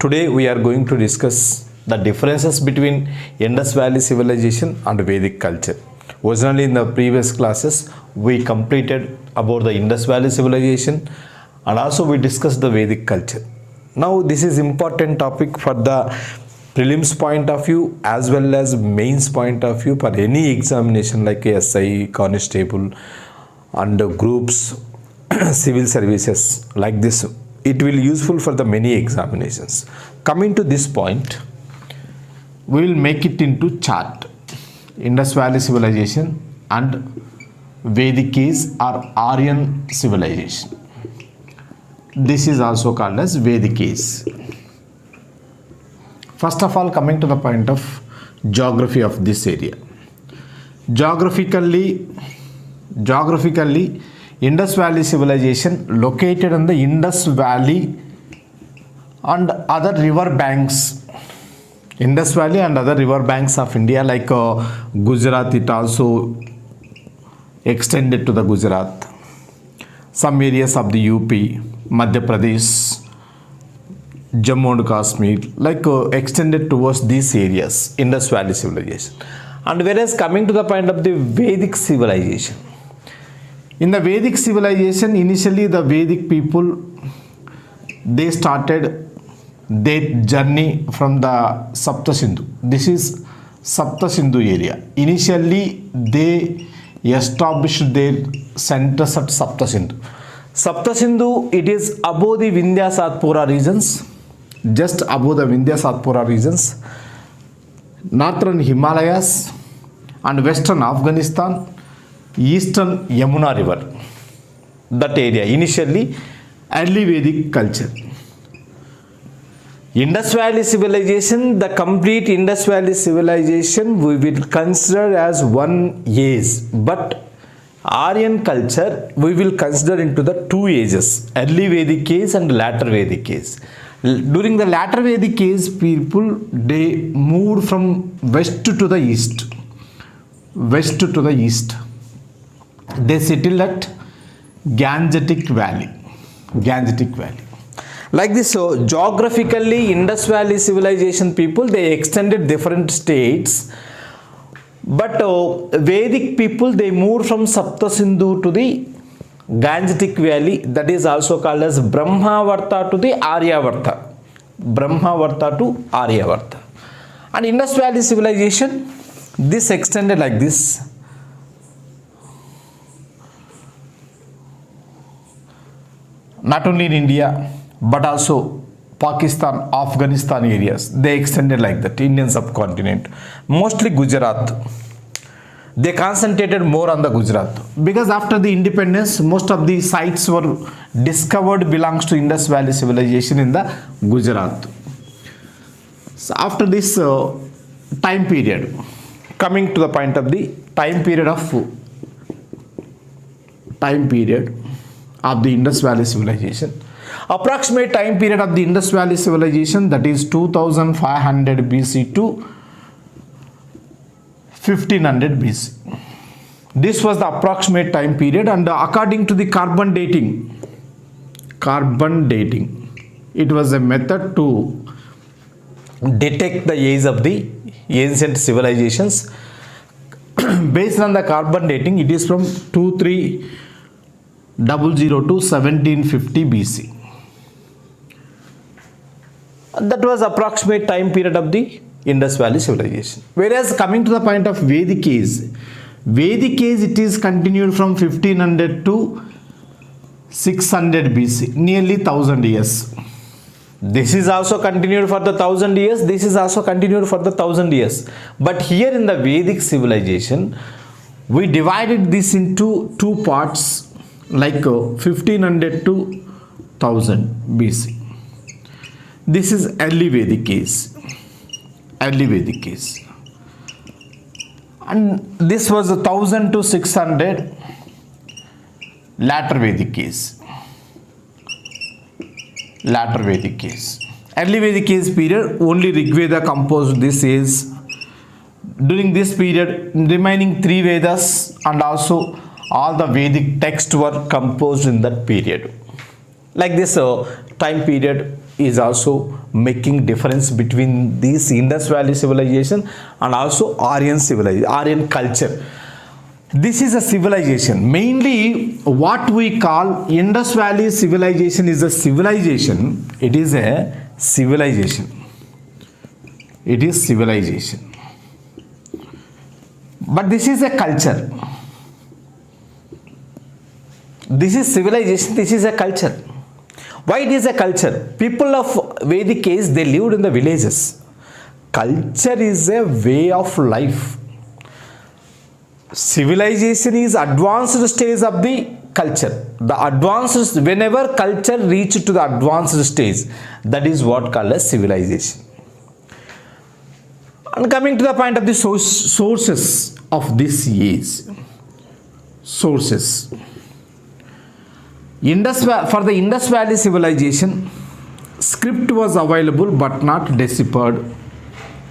Today we are going to discuss the differences between Indus Valley civilization and Vedic culture. Originally in the previous classes we completed about the Indus Valley civilization and also we discussed the Vedic culture. Now this is important topic for the prelims point of view as well as mains point of view for any examination like SI, constable and groups, civil services like this. It will useful for the many examinations. Coming to this point, we will make it into chart. Indus Valley civilization and Vedic age or Aryan civilization. This is also called as Vedic age. First of all, coming to the point of geography of this area. Geographically, Indus Valley civilization located in the Indus Valley and other river banks. Indus Valley and other river banks of India like Gujarat, it also extended to the Gujarat. Some areas of the UP, Madhya Pradesh, Jammu and Kashmir, like extended towards these areas, Indus Valley civilization. And whereas coming to the point of the Vedic civilization, in the Vedic civilization, initially the Vedic people, they started their journey from the Sapta Sindhu. This is Sapta Sindhu area. Initially, they established their centers at Sapta Sindhu. Sapta Sindhu, it is above the Vindhya Satpura regions, just above the Vindhya Satpura regions, northern Himalayas and western Afghanistan, eastern Yamuna river, that area, initially early Vedic culture. Indus Valley civilization, the complete Indus Valley civilization we will consider as one age, but Aryan culture we will consider into the two ages, early Vedic age and latter Vedic age. During the latter Vedic age, people they moved from west to the east. West to the east. They settled at Gangetic Valley. Gangetic Valley. Like this, so geographically, Indus Valley civilization people, they extended different states. But Vedic people, they moved from Sapta Sindhu to the Gangetic Valley. That is also called as Brahmavarta to the Aryavarta. Brahmavarta to Aryavarta. And Indus Valley civilization, this extended like this. Not only in India, but also Pakistan, Afghanistan areas. They extended like that, Indian subcontinent. Mostly Gujarat. They concentrated more on the Gujarat. Because after the independence, most of the sites were discovered belongs to Indus Valley civilization in the Gujarat. So after this time period, coming to the point of the time period of the Indus Valley civilization. Approximate time period of the Indus Valley civilization, that is 2500 BC to 1500 BC. This was the approximate time period, and according to the carbon dating, it was a method to detect the age of the ancient civilizations. Based on the carbon dating, it is from 2300 to 1750 BC. That was approximate time period of the Indus Valley civilization. Whereas coming to the point of Vedic age, it is continued from 1500 to 600 BC, nearly 1000 years. This is also continued for the 1000 years. This is also continued for the 1000 years. But here in the Vedic civilization, we divided this into two parts, like 1500 to 1000 BC. This is early Vedic age. And this was 1000 to 600 latter Vedic age. Early Vedic age period, only Rig Veda composed this age. During this period, remaining three Vedas and also all the Vedic texts were composed in that period. Like this time period, is also making difference between this Indus Valley civilization and also Aryan civilization, Aryan culture. This is a civilization. Mainly what we call Indus Valley civilization is a civilization. It is a civilization. It is civilization. But this is a culture. This is civilization, this is a culture. Why it is a culture? People of Vedic age, they lived in the villages. Culture is a way of life. Civilization is advanced stage of the culture. The advanced, whenever culture reaches to the advanced stage, that is what called as civilization. And coming to the point of the sources of this age. Sources. For the Indus Valley civilization, script was available but not deciphered.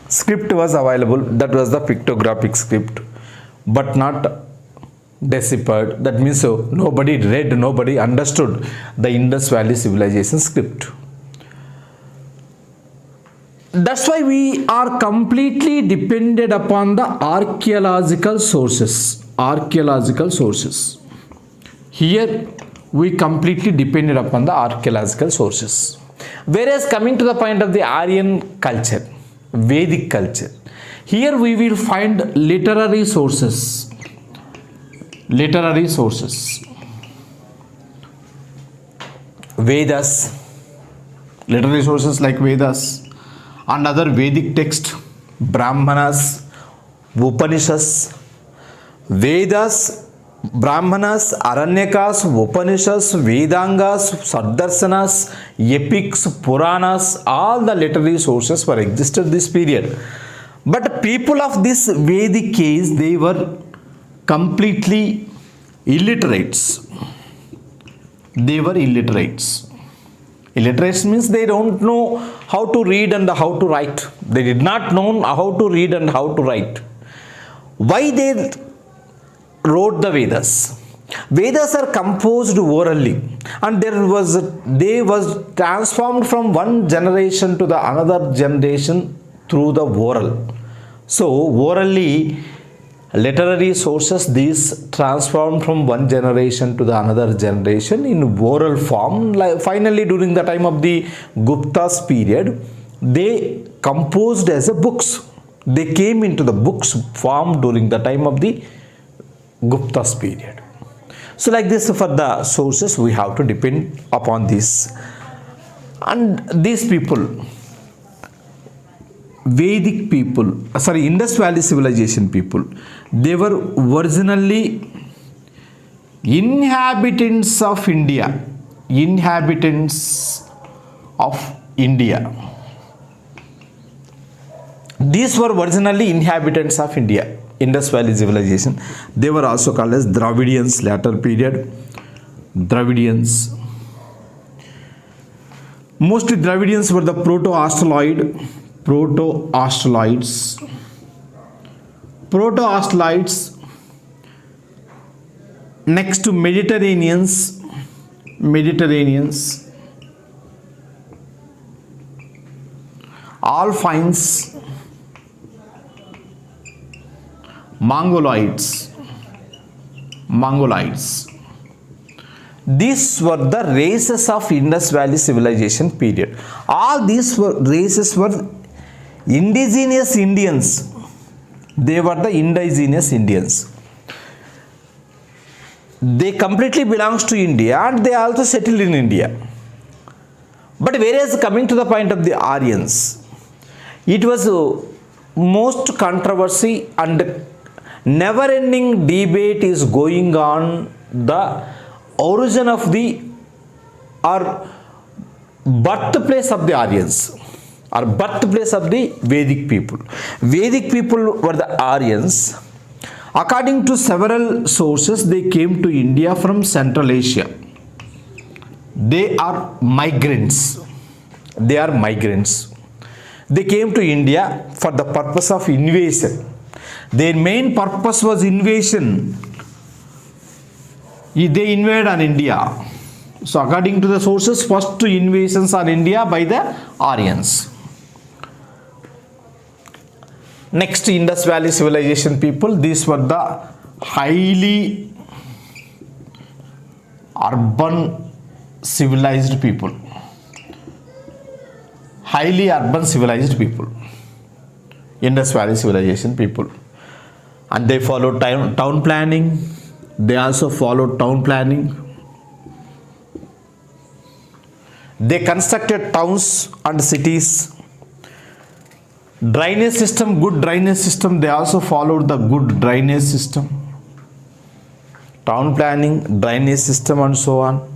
Script was available, that was the pictographic script, but not deciphered. That means nobody read, nobody understood the Indus Valley civilization script. That's why we are completely dependent upon the archaeological sources. Archaeological sources. Here we completely depended upon the archaeological sources. Whereas coming to the point of the Aryan culture, Vedic culture, here we will find literary sources. Literary sources. Vedas, literary sources like Vedas and other Vedic text, Brahmanas, Upanishads, Vedas, Brahmanas, Aranyakas, Upanishads, Vedangas, Saddarsanas, epics, Puranas, all the literary sources were existed this period. But people of this Vedic age, they were completely illiterates. They were illiterates. Illiterates means they don't know how to read and how to write. They did not know how to read and how to write. Why they wrote the Vedas? Vedas are composed orally, and they was transformed from one generation to the another generation through the oral. So orally, literary sources, these transformed from one generation to the another generation in oral form. Finally, during the time of the Gupta's period, they composed as a books. They came into the books form during the time of the Gupta's period. So like this, for the sources we have to depend upon this. And these people, Vedic people, Indus Valley civilization people, they were originally inhabitants of India. Inhabitants of India. These were originally inhabitants of India. Indus Valley civilization. They were also called as Dravidians later period. Dravidians. Mostly Dravidians were the Proto-Australoids. Proto-Australoids. Next to Mediterraneans. Alpines. Mongoloids. These were the races of Indus Valley civilization period. All these races were indigenous Indians. They were the indigenous Indians. They completely belongs to India and they also settled in India. But whereas coming to the point of the Aryans, it was most controversy and never-ending debate is going on the origin of the or birthplace of the Aryans or birthplace of the Vedic people. Vedic people were the Aryans. According to several sources, they came to India from Central Asia. They are migrants. They came to India for the purpose of invasion. Their main purpose was invasion. They invaded on India. So according to the sources, first invasions on India by the Aryans. Next, Indus Valley civilization people. These were the highly urban civilized people. Highly urban civilized people. Indus Valley civilization people. And they followed town planning. They also followed town planning. They constructed towns and cities. Drainage system, good drainage system. They also followed the good drainage system. Town planning, drainage system, and so on.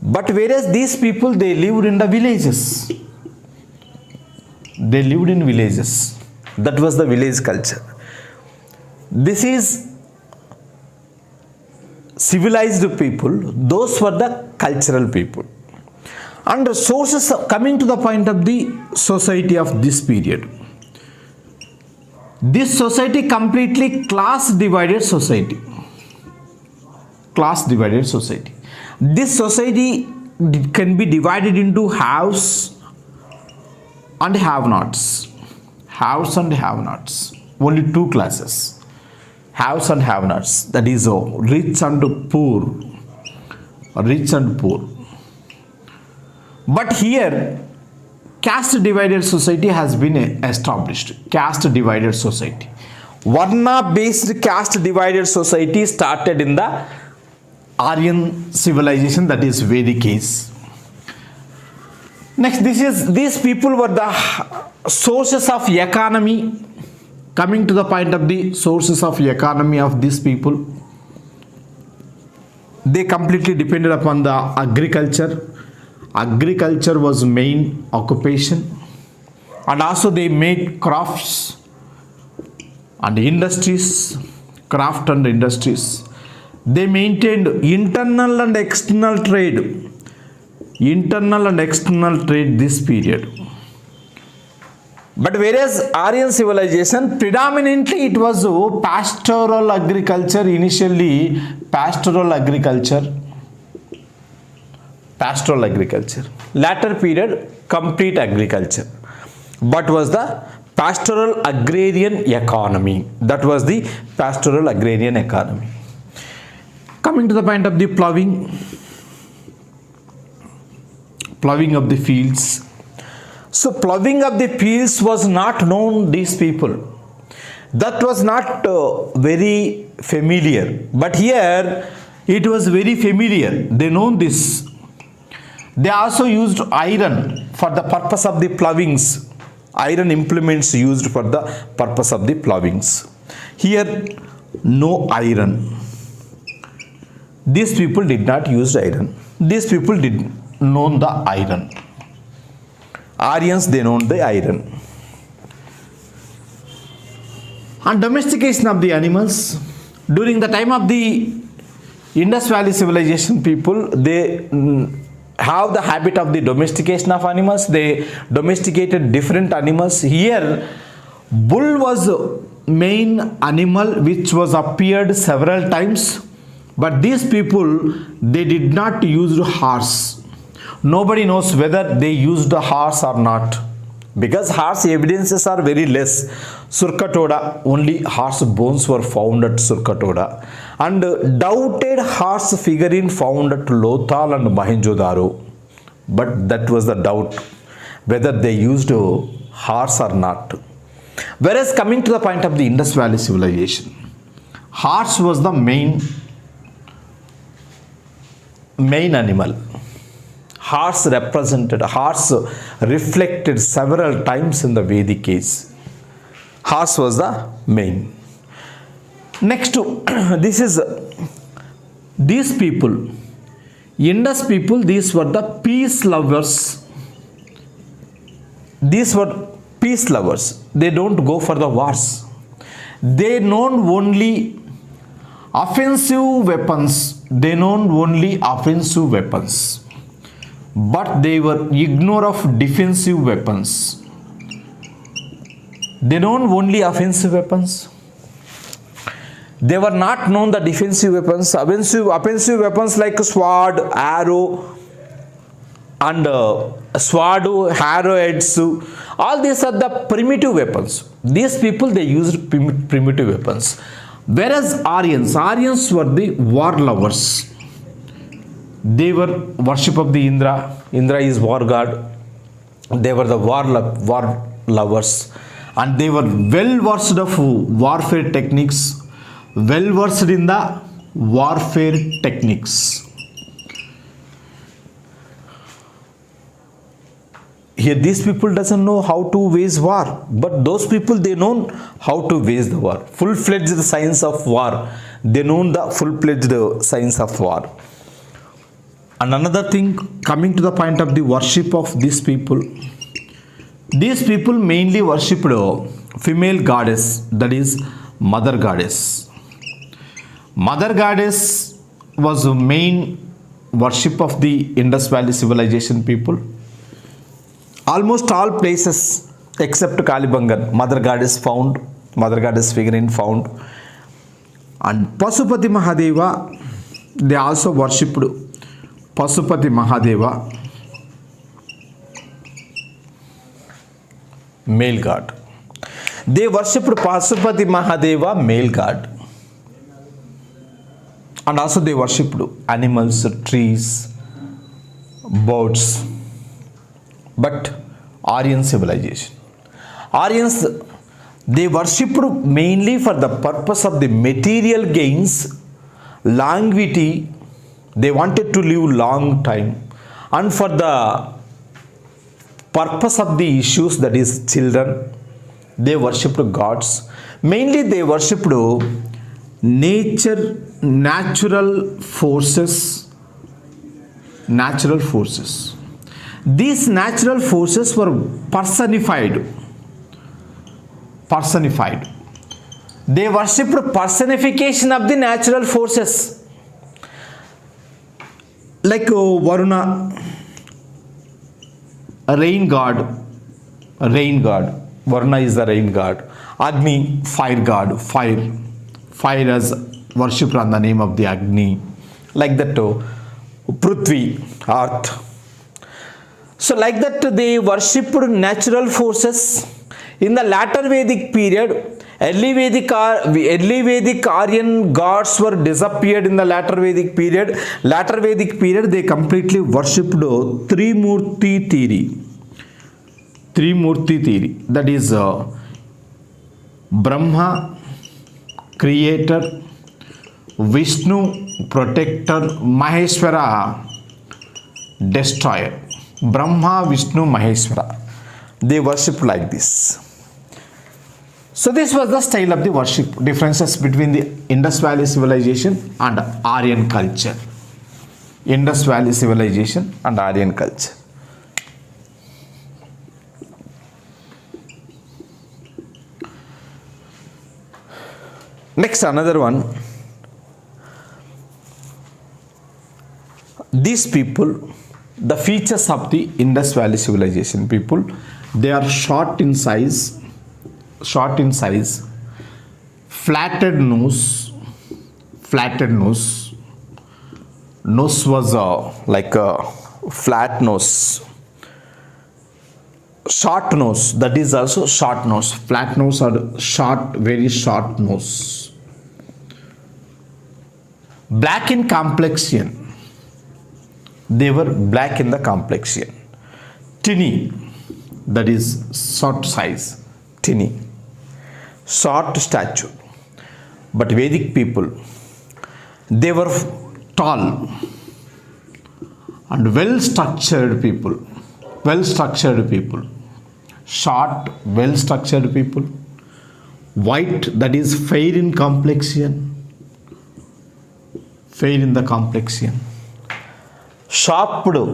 But whereas these people, they lived in the villages. They lived in villages. That was the village culture. This is civilized people. Those were the cultural people. And sources coming to the point of the society of this period. This society completely class divided society. Class divided society. This society can be divided into haves and have-nots. Haves and have-nots. Only two classes. Haves and have-nots. That is rich and poor. Rich and poor. But here, caste divided society has been established. Caste divided society. Varna based caste divided society started in the Aryan civilization, that is Vedic age. Next, these people were the sources of economy. Coming to the point of the sources of economy of these people, they completely depended upon the agriculture. Agriculture was main occupation, and also they made crafts and industries, craft and industries. They maintained internal and external trade. Internal and external trade this period. But whereas Aryan civilization, predominantly it was pastoral agriculture, initially pastoral agriculture. Pastoral agriculture. Latter period, complete agriculture. But was the pastoral agrarian economy. That was the pastoral agrarian economy. Coming to the point of the ploughing of the fields. So ploughing of the fields was not known these people. That was not very familiar. But here it was very familiar. They know this. They also used iron for the purpose of the ploughings. Iron implements used for the purpose of the ploughings. Here, no iron. These people did not use iron. These people did know the iron. Aryans, they know the iron. And domestication of the animals. During the time of the Indus Valley civilization people, they have the habit of the domestication of animals. They domesticated different animals. Here, bull was main animal which was appeared several times. But these people, they did not use horse. Nobody knows whether they used a horse or not. Because horse evidences are very less. Surkatoda, only horse bones were found at Surkatoda. And doubted horse figurine found at Lothal and Mohenjo-daro. But that was the doubt, whether they used horse or not. Whereas coming to the point of the Indus Valley civilization, horse was the main animal. Horse reflected several times in the Vedic age. Horse was the main. Next, these people, Indus people, these were the peace lovers. These were peace lovers. They don't go for the wars. They known only offensive weapons. They known only offensive weapons. But they were ignore of defensive weapons. They known only offensive weapons. They were not known the defensive weapons. Offensive weapons like sword, arrow, and sword, arrowheads. All these are the primitive weapons. These people, they used primitive weapons. Whereas Aryans were the war lovers. They were worship of the Indra. Indra is war god. They were the war lovers, and they were well versed of warfare techniques. Well versed in the warfare techniques. Here these people doesn't know how to wage war, but those people, they know how to wage the war. Full-fledged science of war. They know the full-fledged science of war. And another thing, coming to the point of the worship of these people mainly worshipped a female goddess, that is mother goddess. Mother goddess was the main worship of the Indus Valley civilization people. Almost all places except Kalibangan, mother goddess figurine found. And Pasupati Mahadeva, they also worshipped Pasupati Mahadeva, male god. They worshipped Pasupati Mahadeva, male god. And also they worshipped animals, trees, birds. But Aryan civilization, Aryans, they worshipped mainly for the purpose of the material gains, longevity. They wanted to live long time, and for the purpose of the issues, that is children, they worshipped gods. Mainly they worshipped nature, natural forces. These natural forces were personified. They worshipped personification of the natural forces. Like Varuna, a rain god. Varuna is the rain god. Agni, fire god. Fire as worshipped on the name of the Agni. Like that, Prithvi, earth. So like that, they worshipped natural forces. In the latter Vedic period, early Vedic Aryan gods were disappeared in the latter Vedic period. They completely worshipped Trimurti theory. That is Brahma, creator, Vishnu, protector, Maheshwara, destroyer. Brahma, Vishnu, Maheshwara. They worshipped like this. So this was the style of the worship. Differences between the Indus Valley civilization and Aryan culture. Indus Valley civilization and Aryan culture. Next, another one. These people, the features of the Indus Valley civilization people, they are short in size, flatted nose. Nose was like a flat nose. Short nose, that is also short nose. Flat nose or short, very short nose. Black in complexion. They were black in the complexion. Tinny, that is short size. Tinny. Short stature. But Vedic people, they were tall and well-structured people. Short, well-structured people. White, that is fair in complexion. Sharp or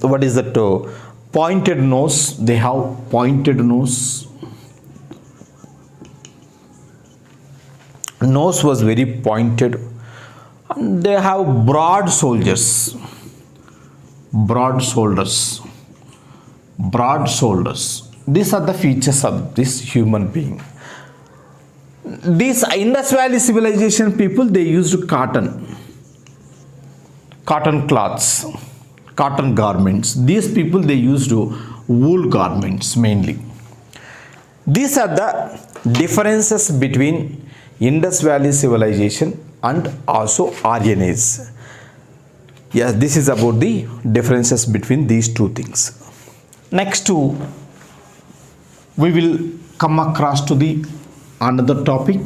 what is that? Pointed nose. They have pointed nose. Nose was very pointed. And they have broad shoulders. These are the features of this human being. These Indus Valley civilization people, they used cotton cloths, cotton garments. These people, they used wool garments mainly. These are the differences between Indus Valley civilization and also Aryan Age. Yes, this is about the differences between these two things. Next, we will come across to the another topic.